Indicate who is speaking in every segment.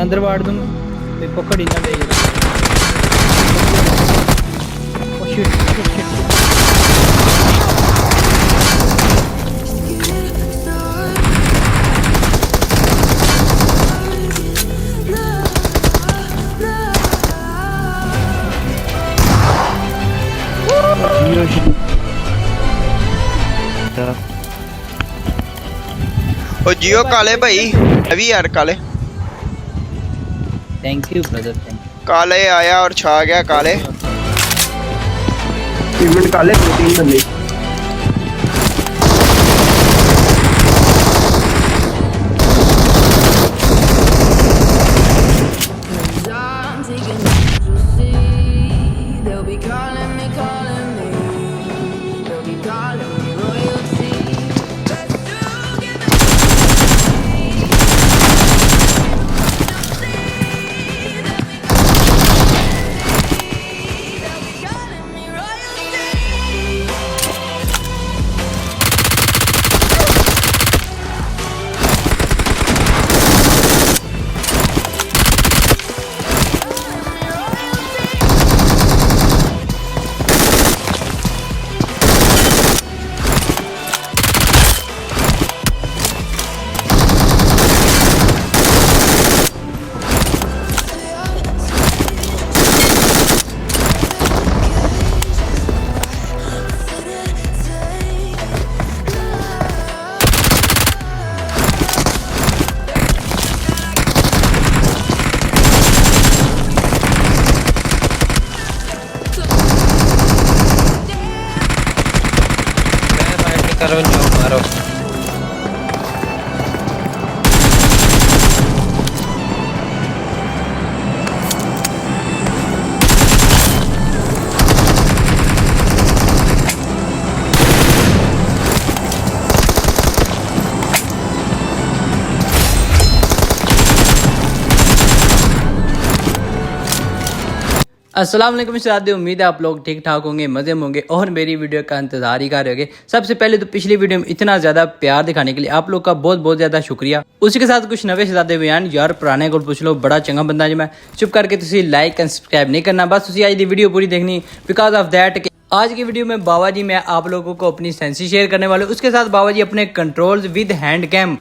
Speaker 1: अंदर वाड़ दूँ पकड़ ही ना ले।
Speaker 2: ओ जियो काले भाई अभी यार काले
Speaker 1: थैंक यू ब्रदर थैंक
Speaker 2: काले आया और छा गया काले
Speaker 3: इवेंट काले 3 बंदे
Speaker 4: करो जाओ मारो
Speaker 1: अस्सलाम वालेकुम शादी उम्मीद है आप लोग ठीक ठाक होंगे मज़े में होंगे और मेरी वीडियो का इंतजार ही कर रहे होंगे। सबसे पहले तो पिछली वीडियो में इतना ज़्यादा प्यार दिखाने के लिए आप लोग का बहुत बहुत ज़्यादा शुक्रिया। उसी के साथ कुछ नवे शहजादे बयान यार पुराने को पूछ लो बड़ा चंगा बंदा जी मैं चुप करके तुम लाइक एंड सब्सक्राइब नहीं करना बस तुम आज की वीडियो पूरी देखनी बिकॉज ऑफ दैट आज की वीडियो में बाबा जी मैं आप लोगों को अपनी सेंसी शेयर करने वाले हूँ। उसके साथ बाबा जी अपने कंट्रोल्स विद हैंड कैम।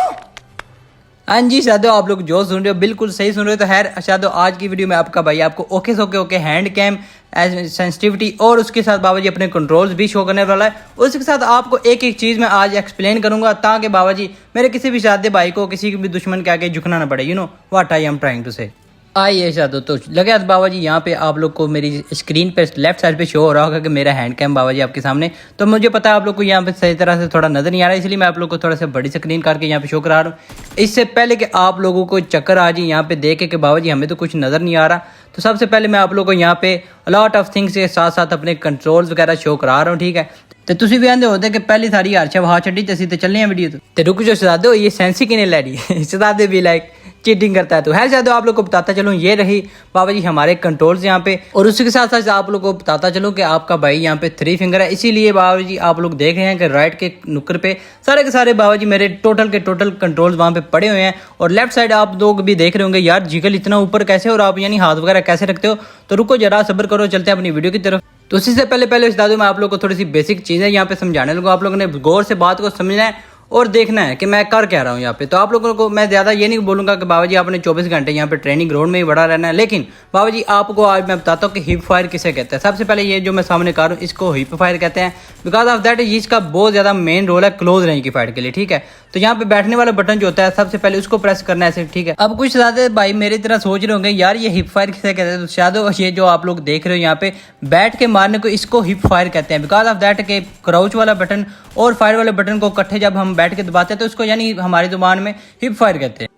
Speaker 1: हाँ जी शादो आप लोग जो सुन रहे हो बिल्कुल सही सुन रहे हो। तो खैर शादो आज की वीडियो में आपका भाई आपको ओके सोके ओके हैंड कैम सेंसिटिविटी और उसके साथ बाबा जी अपने कंट्रोल्स भी शो करने वाला है। उसके साथ आपको एक एक चीज़ मैं आज एक्सप्लेन करूंगा ताकि बाबा जी मेरे किसी भी शादे भाई को किसी भी दुश्मन के आगे झुकना ना पड़े। You know what I am trying to say. आइए शादो तो लगे आज बाबा जी यहाँ पे आप लोग को मेरी स्क्रीन पे लेफ्ट साइड पे शो हो रहा होगा कि मेरा हैंड कैम बाबा जी आपके सामने। तो मुझे पता है आप लोग को यहाँ पे सही तरह से थोड़ा नजर नहीं आ रहा है इसलिए मैं आप लोग को थोड़ा सा बड़ी स्क्रीन करके यहाँ पे शो करा रहा हूँ। इससे पहले कि आप लोगों को चक्कर आ जाए यहाँ पे देखे कि बाबा जी हमें तो कुछ नजर नहीं आ रहा तो सबसे पहले मैं आप लोग को यहाँ पे लॉट ऑफ थिंग्स के साथ साथ अपने कंट्रोल्स वगैरह शो करा रहा हूँ। ठीक है तो तुम भी आंदे होते कि पहली सारी हर्षा वहाँ छड़ी तो तो चलने वीडियो तो रुक जो शहजादे हो ये सेंसी किने ले रही है शहजादे भी लाइक चीटिंग करता है। तो है शायद आप लोग को बताता चलूँ ये रही बाबा जी हमारे कंट्रोल्स यहाँ पे और उसी के साथ साथ आप लोग को बताता चलूँ कि आपका भाई यहाँ पे 3 फिंगर है इसीलिए बाबा जी आप लोग देख रहे हैं कि राइट के नुक्कर पे सारे के सारे बाबा जी मेरे टोटल के टोटल कंट्रोल्स वहाँ पे पड़े हुए हैं। और लेफ्ट साइड आप लोग भी देख रहे होंगे यार जिगल इतना ऊपर कैसे और आप यानी हाथ वगैरह कैसे रखते हो। तो रुको जरा सब्र करो चलते हैं अपनी वीडियो की तरफ। तो उसी से पहले इस दादू मैं आप लोग को थोड़ी सी बेसिक चीज़ें यहाँ पे समझाने लगूँ। आप लोगों ने गौर से बात को समझना है और देखना है कि मैं कर क्या रहा हूँ यहाँ पे। तो आप लोगों को मैं ज़्यादा ये नहीं बोलूँगा कि बाबा जी आपने 24 घंटे यहाँ पे ट्रेनिंग ग्राउंड में ही बड़ा रहना है। लेकिन बाबा जी आपको आज मैं बताता हूँ कि हिप फायर किसे कहते हैं। सबसे पहले ये जो मैं सामने कर रहा हूँ इसको हिप फायर कहते हैं बिकॉज ऑफ दैट इसका बहुत ज़्यादा मेन रोल है क्लोज रेंज की फाइट के लिए। ठीक है तो यहाँ पे बैठने वाला बटन जो होता है सबसे पहले उसको प्रेस करना है ऐसे। ठीक है अब कुछ ज़्यादा भाई मेरी तरह सोच रहे होंगे यार ये हिप फायर किसे कहते हैं। तो शायद ये जो आप लोग देख रहे हो यहाँ पे बैठ के मारने को इसको हिप फायर कहते हैं बिकॉज ऑफ दैट के क्राउच वाला बटन और फायर वाले बटन को इकट्ठे जब हम बैठ के दबाते हैं तो उसको यानी हमारी जुबान में हिप फायर कहते हैं।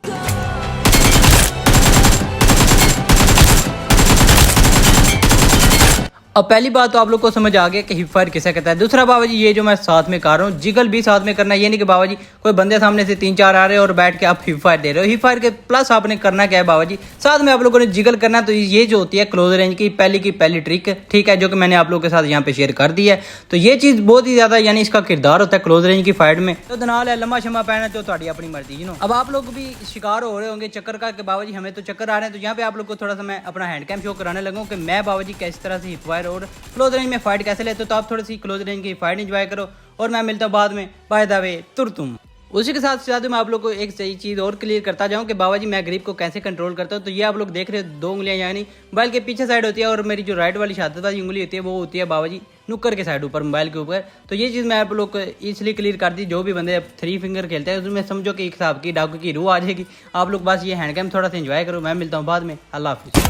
Speaker 1: अब पहली बात तो आप लोग को समझ आ गया कि हिप फायर किसे कहता है। दूसरा बाबा जी ये जो मैं साथ में कर रहा हूँ जिगल भी साथ में करना है, ये नहीं कि बाबा जी कोई बंदे सामने से 3-4 आ रहे हैं और बैठ के आप हिप फायर दे रहे हो। हिप फायर के प्लस आपने करना क्या है बाबा जी, साथ में आप लोगों ने जिगल करना है। तो ये जो होती है क्लोज रेंज की पहली ट्रिक, ठीक है, जो कि मैंने आप लोगों के साथ यहाँ पे शेयर कर दी है। तो ये चीज़ बहुत ही ज़्यादा यानी इसका किरदार होता है क्लोज रेंज की फाइट में। तो दनाल है लम्बा शम्मा पहना तो थोड़ी अपनी मर्जी नो। अब आप लोग भी शिकार हो रहे होंगे चक्कर का कि बाबा जी हमें तो चक्कर आ रहे हैं। तो यहाँ पे आप लोग को थोड़ा सा मैं अपना हैंड कैम शो कराने लगूँ कि मैं बाबा जी किस तरह से हिप फायर और क्लोज में फाइट कैसे लेते हो। तो आप थोड़ी सी क्लोज रेंज की फाइट एंजॉय करो और मैं मिलता हूँ बाद में बाय द वे तुम। उसी के साथ साथ मैं आप लोग को एक सही चीज़ और क्लियर करता जाऊँ कि बाबा जी मैं ग्रिप को कैसे कंट्रोल करता हूँ। तो ये आप लोग देख रहे हो 2 उंगलियां यानी मोबाइल के पीछे साइड होती है और मेरी जो राइट वाली शहादत वाली उंगली होती है वो होती है बाबा जी नुक्कर के साइड ऊपर मोबाइल के ऊपर। तो ये चीज़ मैं आप लोग को इसलिए क्लियर कर दी, जो भी बंदे 3 फिंगर खेलते हैं उसमें समझो कि एक हिसाब की डाकू की रूह आ जाएगी। आप लोग बस ये हैंड कैम थोड़ा सा एंजॉय करो, मैं मिलता हूँ बाद में। अल्लाह हाफिज़।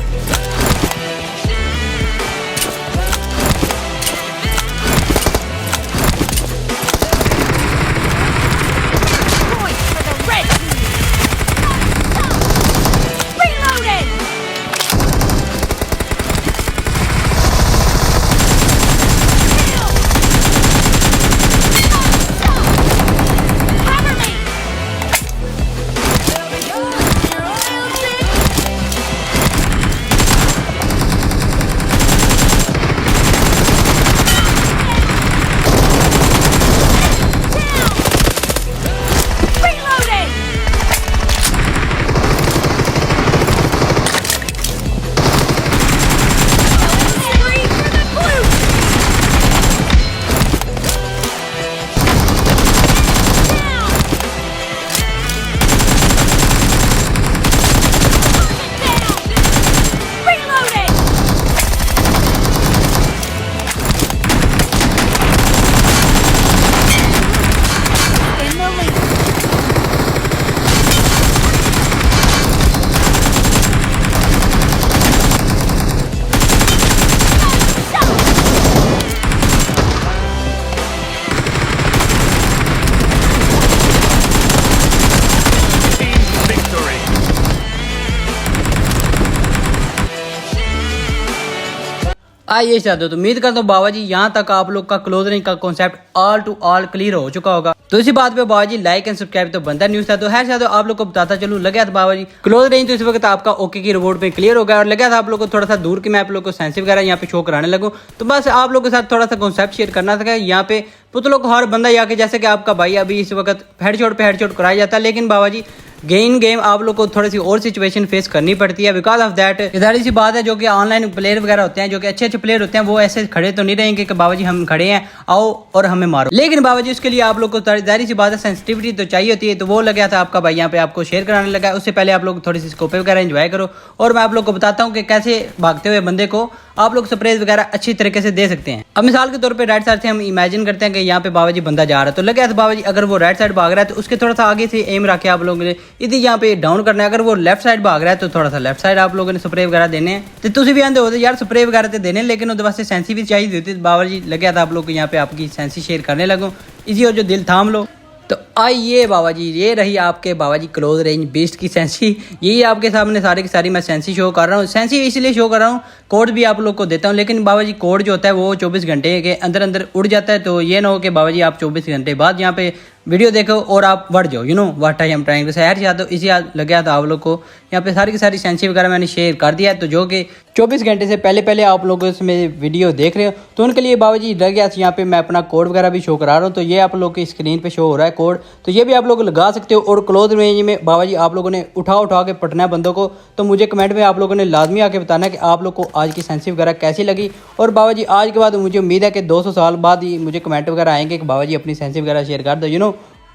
Speaker 1: आइए चाहते हो तो उम्मीद करता हूँ बाबा जी यहाँ तक आप लोग का क्लोज रेंज का concept all to all clear हो चुका होगा। तो इसी बात पे बाबा जी लाइक एंड सब्सक्राइब तो बनता न्यूज था। तो है चाहते हो आप लोग को बताता चलूँ, लगा था बाबा जी क्लोज रेंज तो इस वक्त आपका ओके की रिवॉर्ड पे क्लियर हो गया और लगा था आप लोग को थोड़ा सा दूर की मैं आप लोग को सेंसिटिव वगैरह यहाँ पे शो कराने लगूँ। तो बस आप लोग के साथ थोड़ा सा कॉन्सेप्ट शेयर करना था। यहाँ पे पुतलों को हर बंदा यहाँ के जैसे कि आपका भाई अभी इस वक्त हेडशॉट पे हेडशॉट कराया जाता है, लेकिन बाबा जी गेम आप लोग को थोड़ी सी और सिचुएशन फेस करनी पड़ती है। बिकॉज ऑफ दैट इधर सी बात है, जो कि ऑनलाइन प्लेयर वगैरह होते हैं, जो कि अच्छे प्लेयर होते हैं, वो ऐसे खड़े तो नहीं रहेंगे कि बाबा जी हम खड़े हैं आओ और हमें मारो। लेकिन बाबा जी उसके लिए आप लोग को जाहिर सी बात है सेंसिटिविटी तो चाहिए होती है। तो वो लगा था आपका भाई यहाँ पे आपको शेयर कराने लगा। उससे पहले आप लोग थोड़ी सी स्कोप वगैरह एंजॉय करो और मैं आप लोग को बताता हूँ कि कैसे भागते हुए बंदे को आप लोग स्प्रेज वगैरह अच्छी तरीके से दे सकते हैं। अब मिसाल के तौर पे राइट साइड से हम इमेजिन करते हैं कि यहाँ पे बाबा जी बंदा जा रहा है। तो लगे तो बाबा जी अगर वो राइट साइड भाग रहा है तो उसके थोड़ा सा आगे से एम रखे आप लोगों ने इधर यहाँ पे डाउन करना है। अगर वो लेफ्ट साइड भाग रहा है तो थोड़ा सा लेफ्ट साइड आप लोगों ने स्प्रे वगैरह देने हैं। तो तुम भी आते होते यार स्प्रे वगैरह तो देने, लेकिन उसके वास्ते सेंसी भी चाहिए होती। बाबा जी लगे था आप लोग को यहाँ पे आपकी सेंसी शेयर करने लगो, इजी और जो दिल थाम लो। तो आइए बाबा जी ये रही आपके बाबा जी क्लोज रेंज बीस्ट की सेंसी। यही आपके सामने सारी की सारी मैं सेंसी शो कर रहा हूँ। सेंसी इसलिए शो कर रहा हूँ, कोड भी आप लोग को देता हूँ, लेकिन बाबा जी कोड जो होता है वो 24 घंटे के अंदर अंदर उड़ जाता है। तो ये ना हो कि बाबा जी आप 24 घंटे बाद यहाँ पे वीडियो देखो और आप बढ़ जाओ, you know what I am trying to say. चाहते हो इसी लगे था आप लोग को यहाँ पे सारी की सारी सेंसी वगैरह मैंने शेयर कर दिया है। तो जो कि 24 घंटे से पहले आप लोग इसमें वीडियो देख रहे हो तो उनके लिए बाबा जी लग गया यहाँ पे मैं अपना कोड वगैरह भी शो करा रहा हूँ। तो ये आप लोग की स्क्रीन पे शो हो रहा है कोड, तो ये भी आप लोग लगा सकते हो। और क्लोज रेंज में बाबा जी आप लोगों ने उठा के पटना है बंदों को। तो मुझे कमेंट में आप लोगों ने लाजमी आके बताना कि आप लोग को आज की सेंसी वगैरह कैसी लगी। और बाबा जी आज के बाद मुझे उम्मीद है कि 200 साल बाद ही मुझे कमेंट वगैरह आएंगे कि बाबा जी अपनी सेंसी वगैरह शेयर कर दो, you know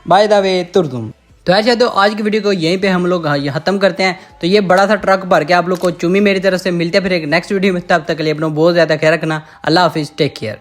Speaker 1: by the way तुम। तो ऐसे तो आज की वीडियो को यहीं पे हम लोग खत्म करते हैं। तो ये बड़ा सा ट्रक भर के आप लोग को चुमी मेरी तरफ से मिलते हैं फिर एक नेक्स्ट वीडियो में। तब तक के लिए अपना बहुत ज़्यादा ख्याल रखना। अल्लाह हाफिज़, टेक केयर।